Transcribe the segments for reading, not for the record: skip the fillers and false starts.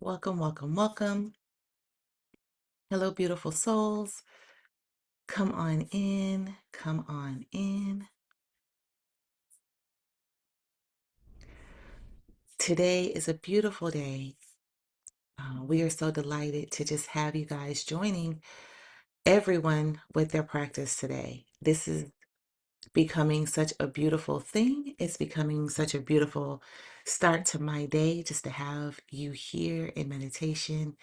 Welcome, welcome, welcome. Hello, beautiful souls. Come on in. Come on in. Today is a beautiful day. We are so delighted to just have you guys joining everyone with their practice today. This is becoming such a beautiful thing. It's becoming such a beautiful start to my day just to have you here in meditation,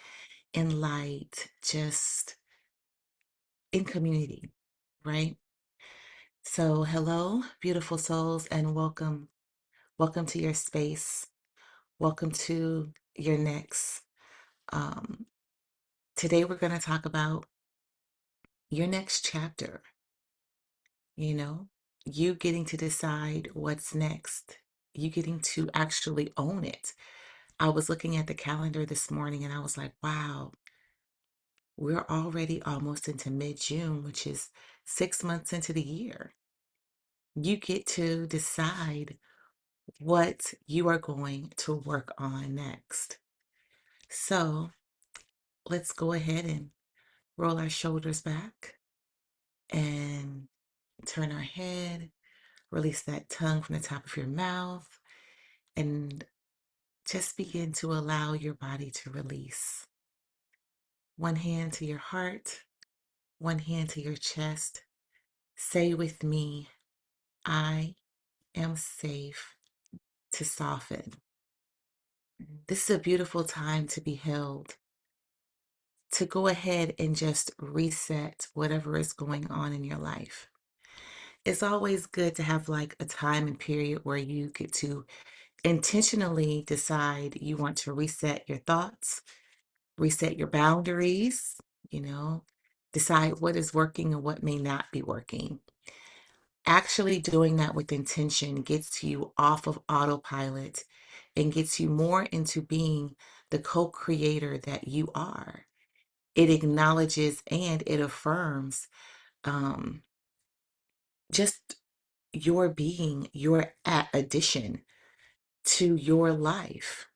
in light, just in community, right? So, hello, beautiful souls, and welcome. Welcome to your space. Welcome to your next. Um, Today, we're going to talk about your next chapter. You know, you getting to decide what's next, you getting to actually own it. I was looking at the calendar this morning and I was like, wow, we're already almost into mid-June, which is 6 months into the year. You get to decide what you are going to work on next. So let's go ahead and roll our shoulders back and turn our head, release that tongue from the top of your mouth, and just begin to allow your body to release. One hand to your heart, one hand to your chest. Say with me, I am safe to soften. This is a beautiful time to be held, to go ahead and just reset whatever is going on in your life. It's always good to have like a time and period where you get to intentionally decide you want to reset your thoughts, reset your boundaries, you know, decide what is working and what may not be working. Actually doing that with intention gets you off of autopilot and gets you more into being the co-creator that you are. It acknowledges and it affirms um, just your being, your addition to your life.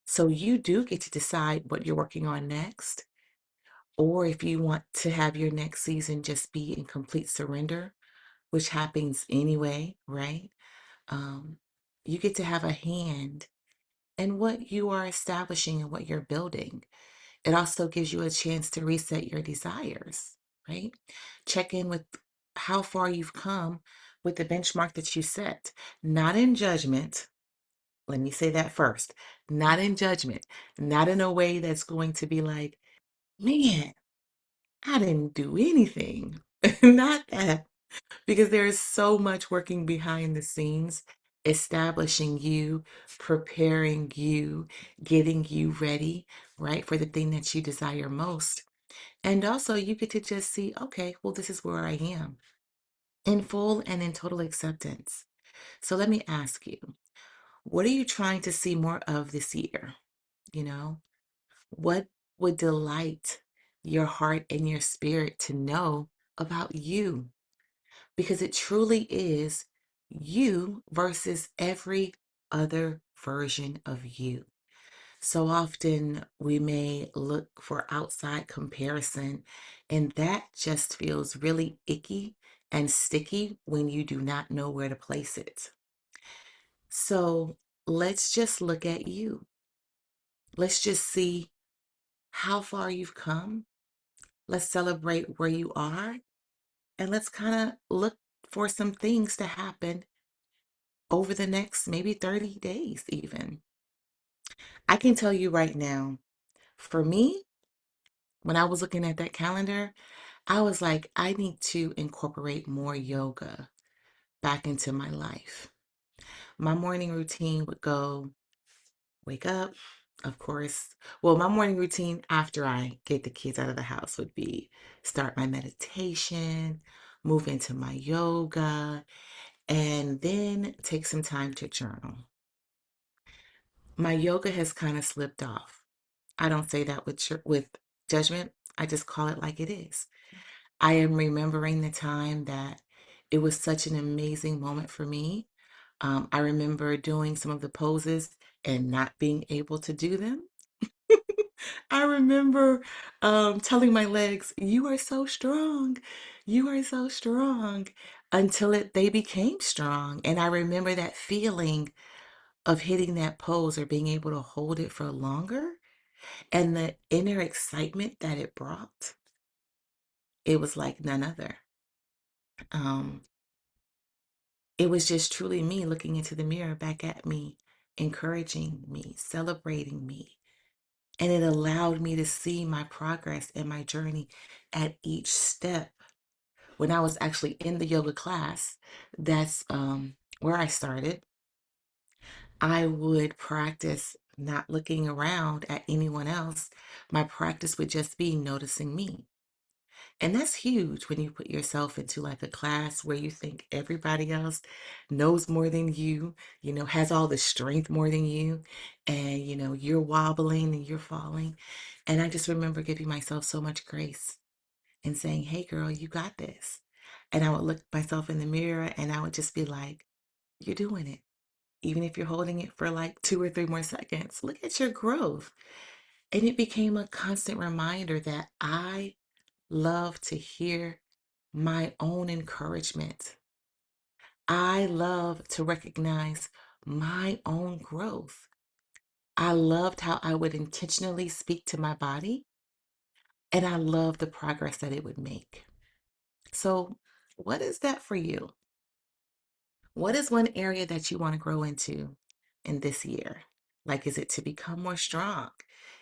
So you do get to decide what you're working on next, or if you want to have your next season just be in complete surrender, which happens anyway, right? Um, you get to have a hand in what you are establishing and what you're building. It also gives you a chance to reset your desires, right? Check in with how far you've come with the benchmark that you set, not in judgment. Let me say that first. Not in judgment, not in a way that's going to be like, man, I didn't do anything. Not that, because there is so much working behind the scenes, establishing you, preparing you, getting you ready, right, for the thing that you desire most. And also, you get to just see, okay, well, this is where I am in full and in total acceptance. So let me ask you, what are you trying to see more of this year? You know, what would delight your heart and your spirit to know about you? Because it truly is you versus every other version of you. So often we may look for outside comparison, and that just feels really icky and sticky when you do not know where to place it. So let's just look at you. Let's just see how far you've come. Let's celebrate where you are, and let's kind of look for some things to happen over the next maybe 30 days, even. I can tell you right now, for me, when I was looking at that calendar, I was like, I need to incorporate more yoga back into my life. My morning routine would go wake up, of course. Well, my morning routine after I get the kids out of the house would be start my meditation, move into my yoga, and then take some time to journal. My yoga has kind of slipped off. I don't say that with judgment. I just call it like it is. I am remembering the time that it was such an amazing moment for me. I remember doing some of the poses and not being able to do them. I remember telling my legs, "You are so strong. You are so strong," until they became strong. And I remember that feeling of hitting that pose or being able to hold it for longer and the inner excitement that it brought. It was like none other. Um, it was just truly me looking into the mirror back at me, encouraging me, celebrating me. And it allowed me to see my progress and my journey at each step. When I was actually in the yoga class, that's where I started. I would practice not looking around at anyone else. My practice would just be noticing me. And that's huge when you put yourself into like a class where you think everybody else knows more than you know, has all the strength more than you, and you know, you're wobbling and you're falling. And I just remember giving myself so much grace and saying, "Hey girl, you got this." And I would look myself in the mirror and I would just be like, "You're doing it." Even if you're holding it for like 2 or 3 more seconds, look at your growth. And it became a constant reminder that I love to hear my own encouragement. I love to recognize my own growth. I loved how I would intentionally speak to my body, and I loved the progress that it would make. So, what is that for you? What is one area that you want to grow into in this year? Like, is it to become more strong?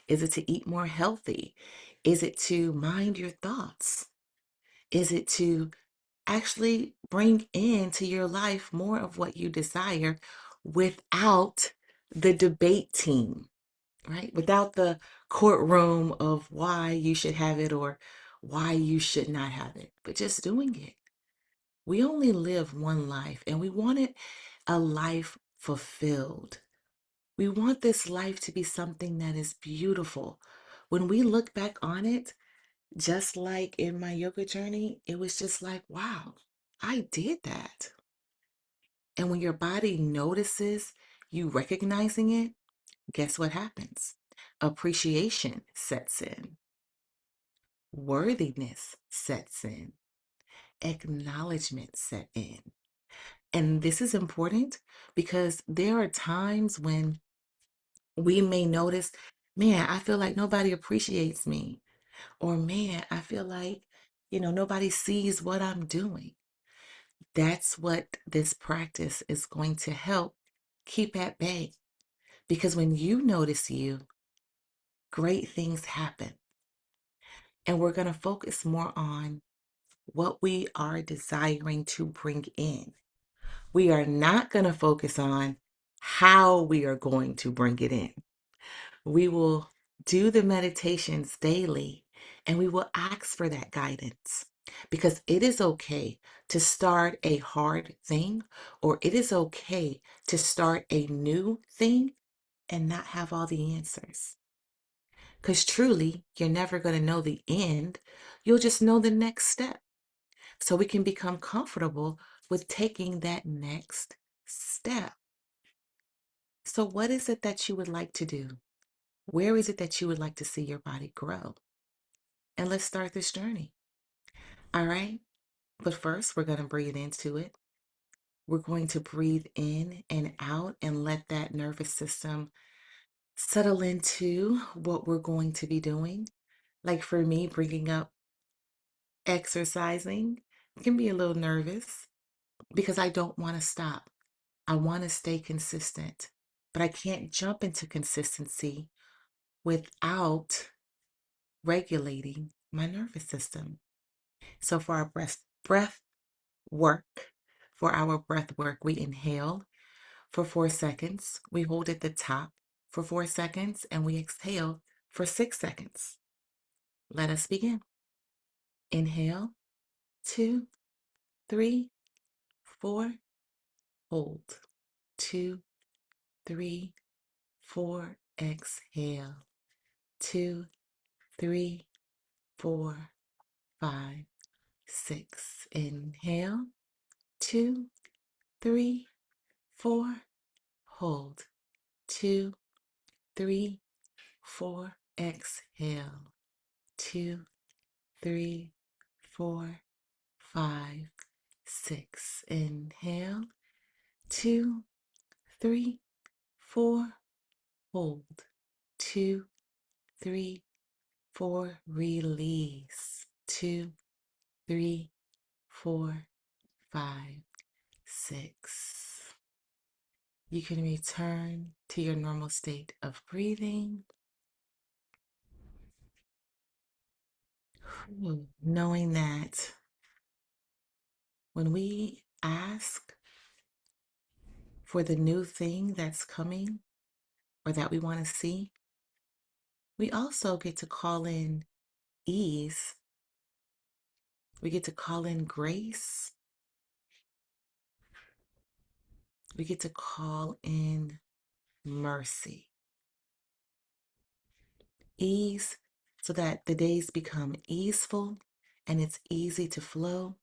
Is it to eat more healthy? Is it to mind your thoughts? Is it to actually bring into your life more of what you desire without the debate team, right? Without the courtroom of why you should have it or why you should not have it, but just doing it. We only live one life and we want it a life fulfilled. We want this life to be something that is beautiful. When we look back on it, just like in my yoga journey, it was just like, wow, I did that. And when your body notices you recognizing it, guess what happens? Appreciation sets in, worthiness sets in, acknowledgement set in. And this is important because there are times when we may notice, man, I feel like nobody appreciates me. Or man, I feel like, nobody sees what I'm doing. That's what this practice is going to help keep at bay. Because when you notice you, great things happen. And we're going to focus more on what we are desiring to bring in. We are not going to focus on how we are going to bring it in. We will do the meditations daily and we will ask for that guidance because it is okay to start a hard thing, or it is okay to start a new thing and not have all the answers. Because truly, you're never going to know the end. You'll just know the next step. So we can become comfortable with taking that next step. So, what is it that you would like to do? Where is it that you would like to see your body grow? And let's start this journey. All right. But first, we're going to breathe into it. We're going to breathe in and out and let that nervous system settle into what we're going to be doing. Like for me, bringing up exercising can be a little nervous because I don't want to stop. I want to stay consistent, but I can't jump into consistency without regulating my nervous system. So for our breath work, for our breath work, we inhale for 4 seconds. We hold at the top for 4 seconds and we exhale for 6 seconds. Let us begin. Inhale, 2, 3, 4, hold. 2, 3, 4, exhale. 2, 3, 4, 5, 6. Inhale. 2, 3, 4, hold. 2, 3, 4, Exhale. 2, 3, 4, 5, 6. Inhale. 2, 3, 4. Hold. 2, 3, 4. Release. 2, 3, 4, 5, 6. You can return to your normal state of breathing, knowing that when we ask for the new thing that's coming or that we want to see, we also get to call in ease. We get to call in grace. We get to call in mercy. Ease so that the days become easeful and it's easy to flow.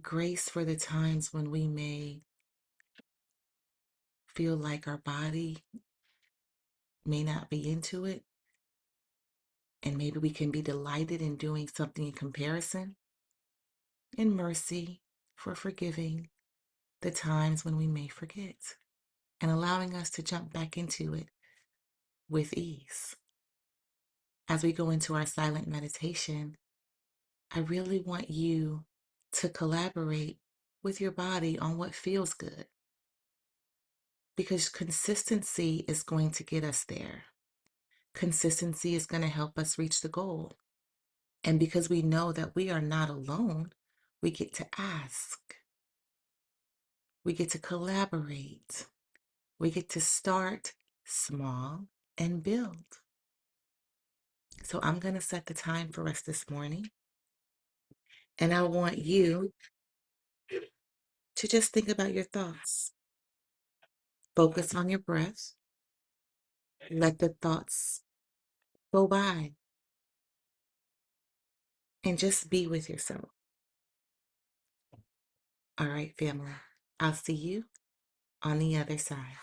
Grace for the times when we may feel like our body may not be into it, and maybe we can be delighted in doing something in comparison. And mercy for forgiving the times when we may forget and allowing us to jump back into it with ease. As we go into our silent meditation, I really want you to collaborate with your body on what feels good, because consistency is going to get us there. Consistency is going to help us reach the goal. And because we know that we are not alone, we get to ask. We get to collaborate. We get to start small and build. So I'm going to set the time for us this morning. And I want you to just think about your thoughts. Focus on your breath. Let the thoughts go by and just be with yourself. All right, family. I'll see you on the other side.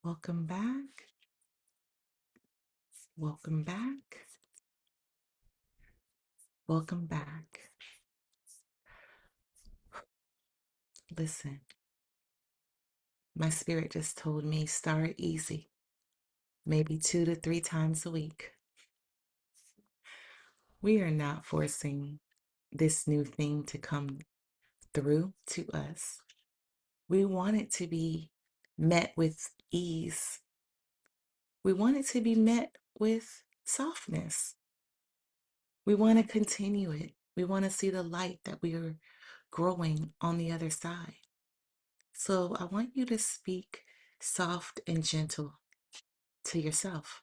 Welcome back. Welcome back. Welcome back. Listen, my spirit just told me start easy, maybe 2 to 3 times a week. We are not forcing this new thing to come through to us. We want it to be met with ease. We want it to be met with softness. We want to continue it. We want to see the light that we are growing on the other side. So I want you to speak soft and gentle to yourself.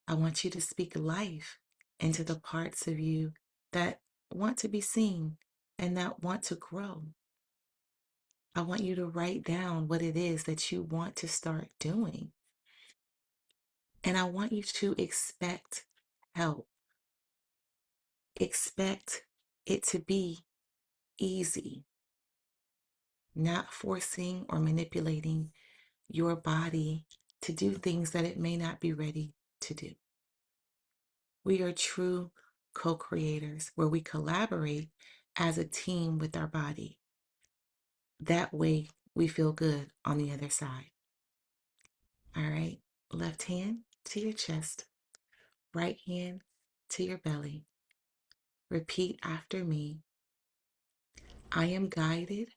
I want you to speak life into the parts of you that want to be seen and that want to grow. I want you to write down what it is that you want to start doing. And I want you to expect help. Expect it to be easy, not forcing or manipulating your body to do things that it may not be ready to do. We are true co-creators where we collaborate as a team with our body. That way we feel good on the other side. All right, left hand to your chest, right hand to your belly. Repeat after me. I am guided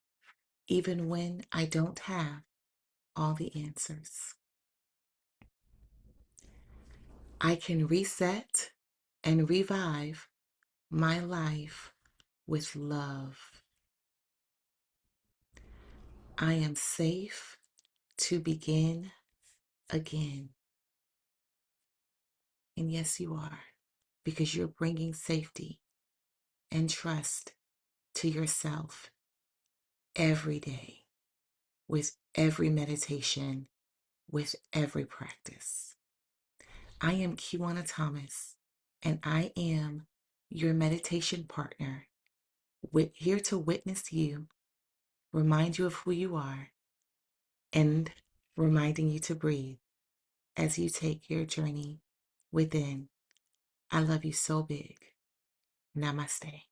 even when I don't have all the answers. I can reset and revive my life with love. I am safe to begin again. And yes, you are, because you're bringing safety and trust to yourself every day with every meditation, with every practice. I am Kiwana Thomas, and I am your meditation partner, here to witness you, remind you of who you are, and reminding you to breathe as you take your journey within. I love you so big. Namaste.